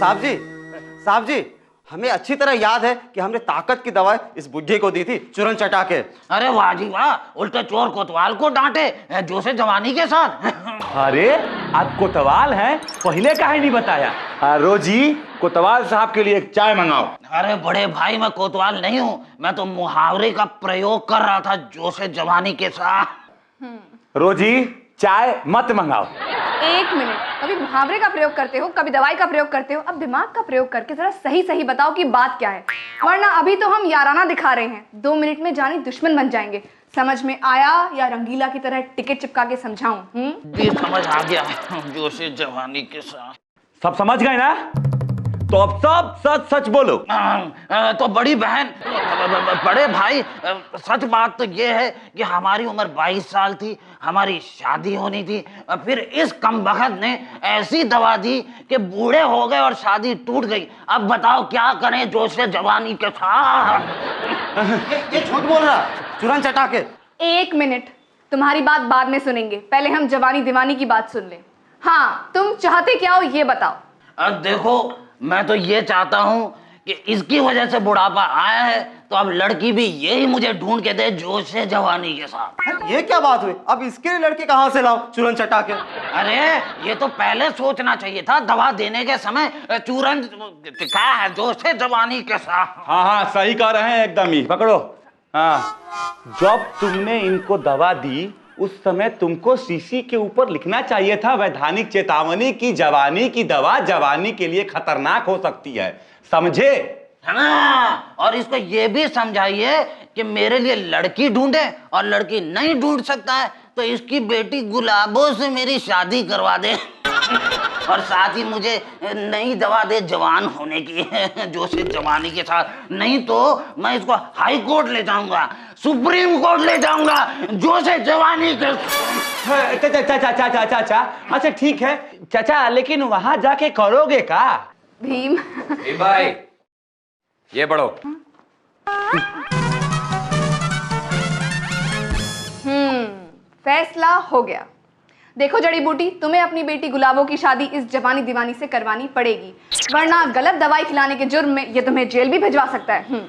साहब जी, हमें अच्छी तरह याद है कि हमने ताकत की दवा इस बुढ़े को दी थी चूरन चटा के। अरे वाह जी वाह, उल्टे चोर कोतवाल को डांटे जोश जवानी के साथ। अरे आप कोतवाल हैं, पहले काहे नहीं बताया? रोजी, कोतवाल साहब के लिए एक चाय मंगाओ। अरे बड़े भाई, मैं कोतवाल नहीं हूँ, मैं तो मुहावरे का प्रयोग कर रहा था जोश जवानी के साथ। रोजी, चाय मत मंगाओ। एक मिनट, कभी मुहावरे का प्रयोग करते हो, कभी दवाई का प्रयोग करते हो, अब दिमाग का प्रयोग करके जरा सही सही बताओ कि बात क्या है, वरना अभी तो हम याराना दिखा रहे हैं, 2 मिनट में जानी दुश्मन बन जाएंगे। समझ में आया या रंगीला की तरह टिकट चिपका के समझाऊं? जी समझ आ गया, जोश जवानी के साथ। सब समझ गए ना? तो अब सब सच सच बोलो। तो बड़ी बहन, बड़े भाई, सच बात तो ये है कि हमारी उम्र 22 साल थी, हमारी शादी होनी थी, फिर इस कमबख्त ने ऐसी दवा दी कि बूढ़े हो गए और शादी टूट गई। अब बताओ क्या करें जोश जवानी के साथ। ये झूठ बोल रहा, चूरन चटा के। 1 मिनट, तुम्हारी बात बाद में सुनेंगे, पहले हम जवानी दीवानी की बात सुन लें। हाँ, तुम चाहते क्या हो ये बताओ। अब देखो, मैं तो ये चाहता हूँ कि इसकी वजह से बुढ़ापा आया है, तो अब लड़की भी यही मुझे ढूंढ के दे जोश जवानी के साथ। ये क्या बात हुई? अब इसके लिए लड़की कहाँ से लाओ चूरन चटा के? अरे ये तो पहले सोचना चाहिए था, दवा देने के समय चूरन क्या है जोश जवानी के साथ। हाँ हाँ, सही कह रहे हैं एकदम ही। पकड़ो। हाँ, जब तुमने इनको दवा दी उस समय तुमको शीशी के ऊपर लिखना चाहिए था वैधानिक चेतावनी की जवानी की दवा जवानी के लिए खतरनाक हो सकती है, समझे? हाँ, और इसको ये भी समझाइए कि मेरे लिए लड़की ढूंढे, और लड़की नहीं ढूंढ सकता है तो इसकी बेटी गुलाबों से मेरी शादी करवा दे और साथ ही मुझे नई दवा दे जवान होने की जोश जवानी के साथ। नहीं तो मैं इसको हाई कोर्ट ले जाऊंगा, सुप्रीम कोर्ट ले जाऊंगा जोश जवानी के। चाचा, अच्छा ठीक है चाचा, लेकिन वहां जाके करोगे का? भीम भाई ये पढ़ो। फैसला हो गया। देखो जड़ी बूटी, तुम्हें अपनी बेटी गुलाबों की शादी इस जवानी दीवानी से करवानी पड़ेगी, वरना गलत दवाई खिलाने के जुर्म में ये तुम्हें जेल भी भिजवा सकता है।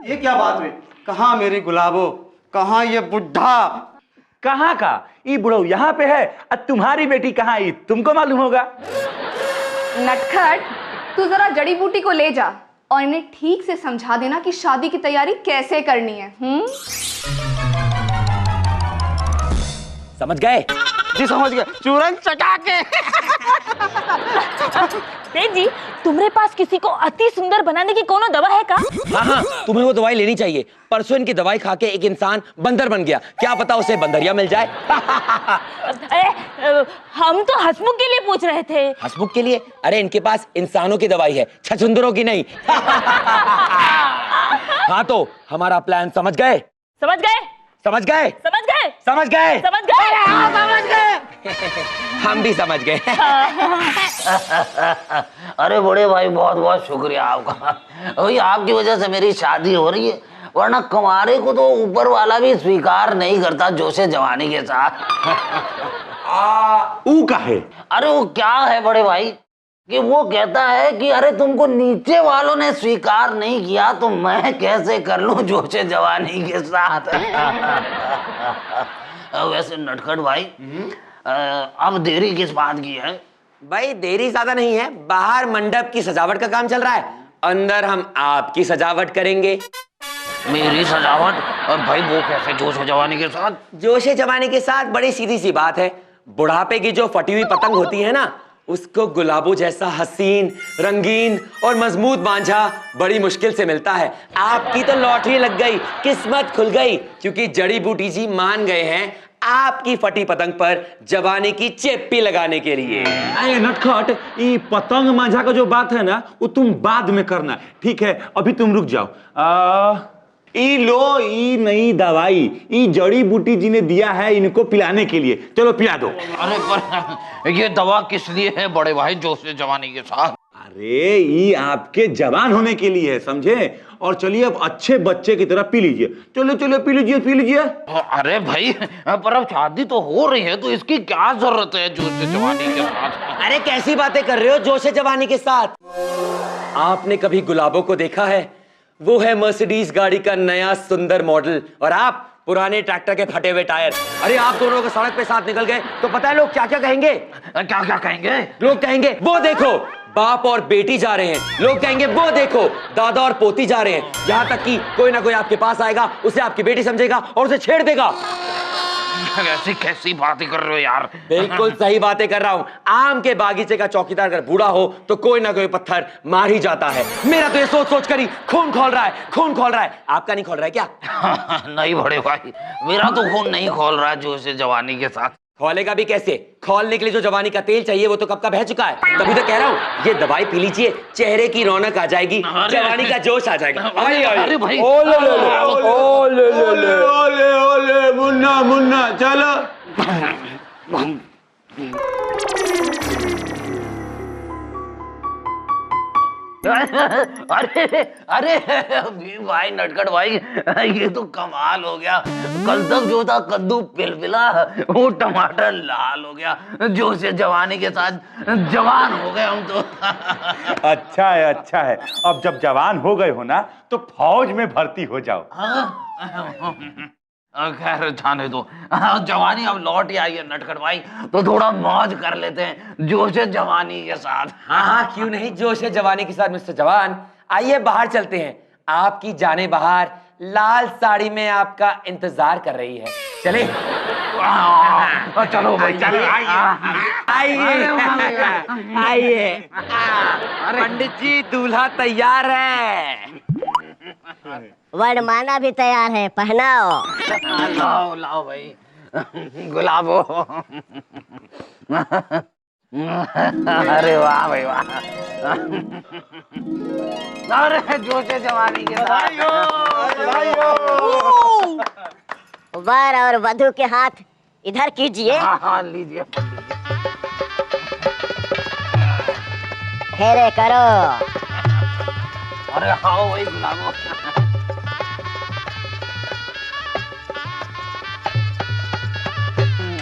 ये क्या बात हुई? कहाँ मेरी गुलाबो, कहाँ ये बुढ़ा? कहाँ का? ये बुढ़ऊ यहाँ पे है, और तुम्हारी बेटी कहाँ आई तुमको मालूम होगा। नटखट, तू जरा जड़ी बूटी को ले जा और इन्हें ठीक से समझा देना कि शादी की तैयारी कैसे करनी है। समझ गए? जी समझ गए, चूरन चटा के। सेठ जी, तुम्हारे पास किसी को अति सुंदर बनाने की कोनो दवा है का? हाँ, तुम्हें वो दवाई लेनी चाहिए। परसों इनकी दवाई खा के एक इंसान बंदर बन गया, क्या पता उसे बंदरिया मिल जाए। हम तो हंसमुख के लिए पूछ रहे थे। हंसमुख के लिए? अरे इनके पास इंसानों की दवाई है, छछुंदरों की नहीं। हाँ, तो हमारा प्लान समझ गए? समझ गए? समझ गए? समझ गए? समझ गए? समझ गए? समझ गए। हम भी समझ गए। अरे बड़े भाई, बहुत बहुत शुक्रिया आपका। वही आपकी वजह से मेरी शादी हो रही है, वरना कुंवारे को तो ऊपर वाला भी स्वीकार नहीं करता जोशे जवानी के साथ। ऊ का है? अरे वो क्या है बड़े भाई कि वो कहता है कि अरे तुमको नीचे वालों ने स्वीकार नहीं किया तो मैं कैसे कर लूं जोशे जवानी के साथ। वैसे नटखट भाई, अब देरी किस बात की है? भाई देरी ज्यादा नहीं है, बाहर मंडप की सजावट का काम चल रहा है, अंदर हम आपकी सजावट करेंगे। मेरी सजावट? और भाई वो कैसे जोश जवानी के साथ? जोशे जवानी के साथ बड़ी सीधी सी बात है, बुढ़ापे की जो फटी हुई पतंग होती है ना, उसको गुलाबों जैसा हसीन, रंगीन और मजबूत मांझा बड़ी मुश्किल से मिलता है। आपकी तो लॉटरी लग गई, किस्मत खुल गई, क्योंकि जड़ी बूटी जी मान गए हैं आपकी फटी पतंग पर जवानी की चेप्पी लगाने के लिए। अरे नटखट, ये पतंग मांझा का जो बात है ना, वो तुम बाद में करना, ठीक है? अभी तुम रुक जाओ। ई लो, ई नई दवाई ई जड़ी बूटी जी ने दिया है इनको पिलाने के लिए, चलो पिला दो। अरे पर ये दवा किस लिए है बड़े भाई जोश जवानी के साथ? अरे ये आपके जवान होने के लिए है, समझे? और चलिए अब अच्छे बच्चे की तरह पी लीजिए। चलो चलो पी लीजिए पी लीजिए। अरे भाई, पर अब शादी तो हो रही है तो इसकी क्या जरूरत है जोश जवानी के साथ? अरे कैसी बातें कर रहे हो जोश जवानी के साथ? आपने कभी गुलाबों को देखा है? वो है मर्सिडीज गाड़ी का नया सुंदर मॉडल और आप पुराने ट्रैक्टर के फटे हुए टायर। अरे आप दोनों को सड़क पे साथ निकल गए तो पता है लोग क्या क्या कहेंगे? क्या क्या कहेंगे? लोग कहेंगे वो देखो बाप और बेटी जा रहे हैं, लोग कहेंगे वो देखो दादा और पोती जा रहे हैं, यहां तक कि कोई ना कोई आपके पास आएगा, उसे आपकी बेटी समझेगा और उसे छेड़ देगा। ऐसी कैसी बातें कर रहे हो यार? बिल्कुल सही बातें कर रहा हूं। आम के बागीचे का चौकीदार अगर बूढ़ा हो तो कोई ना कोई पत्थर मार ही जाता है। मेरा तो ये सोच सोच कर ही खून खोल रहा है, खून खोल रहा है। आपका नहीं खोल रहा है क्या? नहीं बड़े भाई, मेरा तो खून नहीं खोल रहा जोश जवानी के साथ। खोलेगा भी कैसे? खोलने के लिए जो जवानी का तेल चाहिए वो तो कब का बह चुका है। तभी तो कह रहा हूं ये दवाई पी लीजिए, चेहरे की रौनक आ जाएगी, जवानी का जोश आ जाएगा। अरे भाई, ओले ओले ओले ओले ओले मुन्ना मुन्ना चलो। अरे अरे भाई नटखट भाई, ये तो कमाल हो गया। कल तक जो था कद्दू पिलपिला, वो टमाटर लाल हो गया। जोश जवानी के साथ जवान हो गए हम तो। अच्छा है अच्छा है। अब जब जवान हो गए हो ना तो फौज में भर्ती हो जाओ। खैर जाने दो, जवानी अब लौट ही आई है नटखट भाई, तो थोड़ा मौज कर लेते हैं जोश जवानी के साथ। हाँ हाँ क्यों नहीं, जोश जवानी के साथ मिस्टर जवान। आइए बाहर चलते हैं, आपकी जाने बाहर लाल साड़ी में आपका इंतजार कर रही है। चले चलो भाई चलो। आइए आइए। पंडित जी दूल्हा तैयार है। वरमाला भी तैयार है, पहनाओ। लाओ लाओ भाई गुलाबो। अरे वाह भाई वाह। अरे जोश जवानी के वर और वधू के हाथ इधर कीजिए। हाँ लीजिए। फेरे करो। अरे आओ भाई गुलाबो।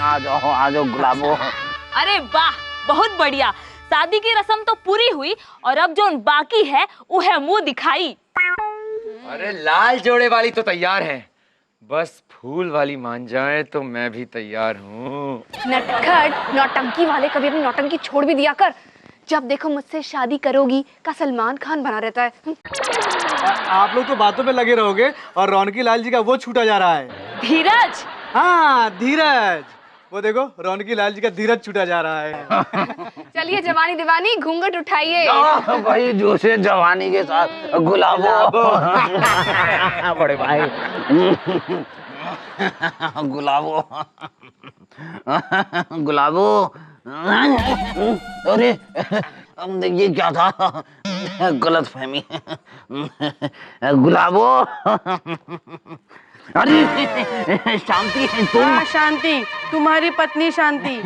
आ जाओ गुलाबो। अरे वाह, बहुत बढ़िया। शादी की रस्म तो पूरी हुई और अब जो बाकी है वो है मुंह दिखाई। अरे लाल जोड़े वाली तो तैयार है, बस फूल वाली मान जाए तो मैं भी तैयार हूँ। नटखट, नौटंकी वाले कभी अपनी नौटंकी छोड़ भी दिया कर। जब देखो मुझसे शादी करोगी का सलमान खान बना रहता है। आप लोग तो बातों पे लगे रहोगे और रौनकी लाल जी का वो छूटा जा रहा है। धीरज। हाँ धीरज, वो देखो रौनकी लाल जी का धीरज छूटा जा रहा है। चलिए जवानी दीवानी घूंघट उठाइए। भाई जोश जवानी के साथ गुलाबो। बड़े भाई गुलाबो गुलाबो। अरे ये क्या था? गलत फहमी। गुलाबो। अरे शांति तुम। हाँ शांति, तुम्हारी पत्नी शांति।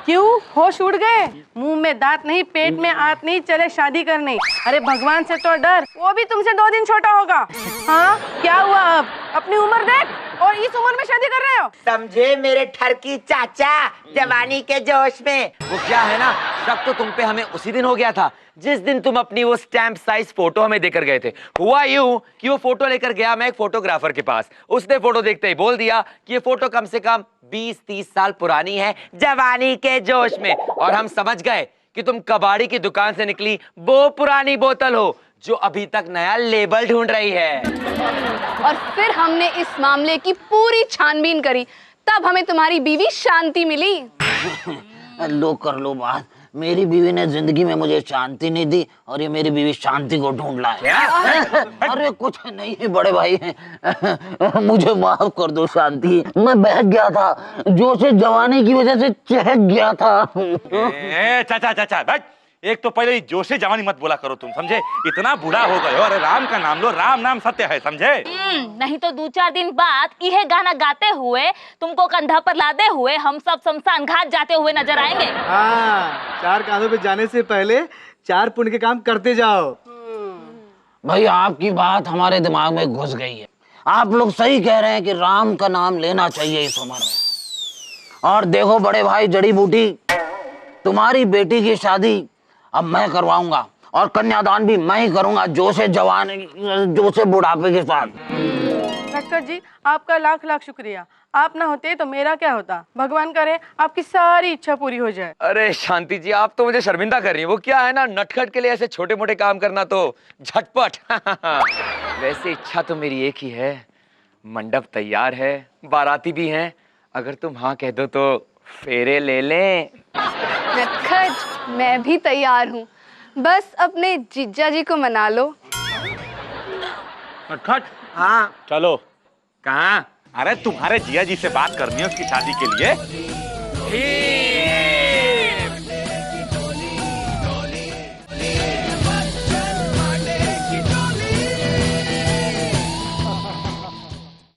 क्यों होश उड़ गए? मुंह में दांत नहीं, पेट में आंत नहीं, चले शादी करने। अरे भगवान से तो डर, वो भी तुमसे 2 दिन छोटा होगा। हाँ क्या हुआ अब? अपनी उम्र देख और इस उम्र में शादी कर रहे हो। समझे मेरे ठरकी चाचा, जवानी के जोश में। वो क्या है ना, शक तो तुम पे हमें उसी दिन हो गया था जिस दिन तुम अपनी वो स्टैम्प साइज फोटो हमें देकर गए थे। हुआ यूं कि वो फोटो लेकर गया मैं एक फोटोग्राफर के पास। उसने फोटो देखते ही बोल दिया कि ये फोटो कम से कम 20-30 साल पुरानी है, जवानी के जोश में। और हम समझ गए कि तुम कबाड़ी की दुकान से निकली वो पुरानी बोतल हो जो अभी तक नया लेबल ढूंढ रही है। और फिर हमने इस मामले की पूरी छानबीन करी, तब हमें तुम्हारी बीवी शांति मिली। लो कर लो बात। मेरी बीवी ने जिंदगी में मुझे शांति नहीं दी और ये मेरी बीवी शांति को ढूंढ लाए। अरे कुछ नहीं है बड़े भाई, मुझे माफ कर दो शांति। मैं बहक गया था, जोश जवानी की वजह से चहक गया था। चाचा चाचा बैठ। एक तो पहले जोशे जवानी मत बोला करो तुम, समझे? इतना बूढ़ा हो गए हो। अरे राम का नाम लो, राम नाम सत्य है, समझे? नहीं तो 2-4 दिन बाद यह गाना गाते हुए, तुमको कंधा पर लादे हुए हम सब शमशान घाट जाते हुए नजर आएंगे। हाँ, 4 कांधों पे जाने से पहले 4 पुण्य के काम करते जाओ। भाई आपकी बात हमारे दिमाग में घुस गई है। आप लोग सही कह रहे हैं कि राम का नाम लेना चाहिए इस उम्र में। और देखो बड़े भाई जड़ी बूटी, तुम्हारी बेटी की शादी अब मैं करवाऊंगा और कन्यादान भी मैं ही करूंगा, जो से बुढ़ापे के साथ। नटखट जी, आपका लाख लाख शुक्रिया। आप ना होते तो मेरा क्या होता। भगवान करे आपकी सारी इच्छा पूरी हो जाए। अरे शांति जी, आप तो मुझे शर्मिंदा कर रही हैं। वो क्या है ना, नटखट के लिए ऐसे छोटे मोटे काम करना तो झटपट। वैसे इच्छा तो मेरी एक ही है, मंडप तैयार है, बाराती भी हैं। अगर तुम हाँ कह दो तो फेरे ले लें। नटखट, मैं भी तैयार हूँ, बस अपने जीजा जी को मना लो। नटखट, हाँ चलो। कहाँ? अरे तुम्हारे जिया जी से बात करनी है उसकी शादी के लिए। ठीक।